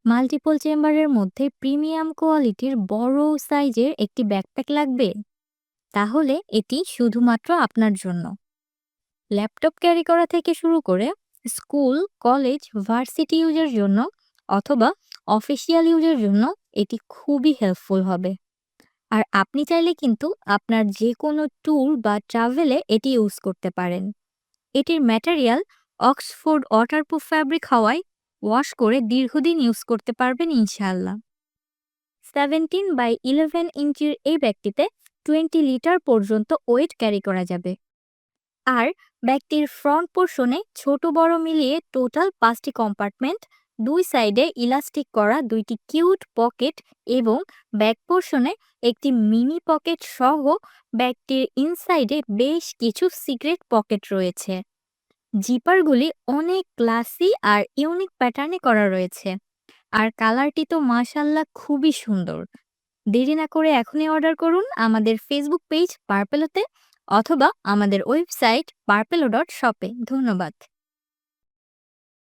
Multiple চেম্বারের মধ্যে premium কোয়ালিটির বড় সাইজের একটি ব্যাকপ্যাক লাগবে? তাহলে এটি শুধুমাত্র আপনার জন্য। ল্যাপটপ ক্যারি করা থেকে শুরু করে স্কুল, কলেজ, ভার্সিটি ইউজের জন্য অথবা অফিসিয়াল ইউজের জন্য এটি খুবই হেল্পফুল হবে। আর আপনি চাইলে কিন্তু আপনার যে কোনো ট্যুর বা ট্রাভেলে এটি ইউজ করতে পারেন। এটির ম্যাটেরিয়াল অক্সফোর্ড ওয়াটারপ্রুফ ফ্যাব্রিক হওয়ায় ওয়াশ করে দীর্ঘদিন ইউজ করতে পারবেন ইনশাআল্লাহ। 17 বাই 11 ইঞ্চির এই ব্যাগটিতে 20 লিটার পর্যন্ত ওয়েট ক্যারি করা যাবে। আর ব্যাগটির ফ্রন্ট পোর্শনে ছোট বড় মিলিয়ে টোটাল 5টি কম্পার্টমেন্ট, দুই সাইডে ইলাস্টিক করা দুইটি কিউট পকেট এবং ব্যাক পোর্শনে একটি মিনি পকেট সহ ব্যাগটির ইনসাইডে বেশ কিছু সিক্রেট পকেট রয়েছে। জিপারগুলি অনেক ক্লাসি আর ইউনিক প্যাটার্নে করা রয়েছে। আর কালারটি তো মাশাল্লাহ খুবই সুন্দর। দেরি না করে এখনই অর্ডার করুন আমাদের ফেসবুক পেজ পার্পেলোতে অথবা আমাদের ওয়েবসাইট parpelo.shop এ। ধন্যবাদ।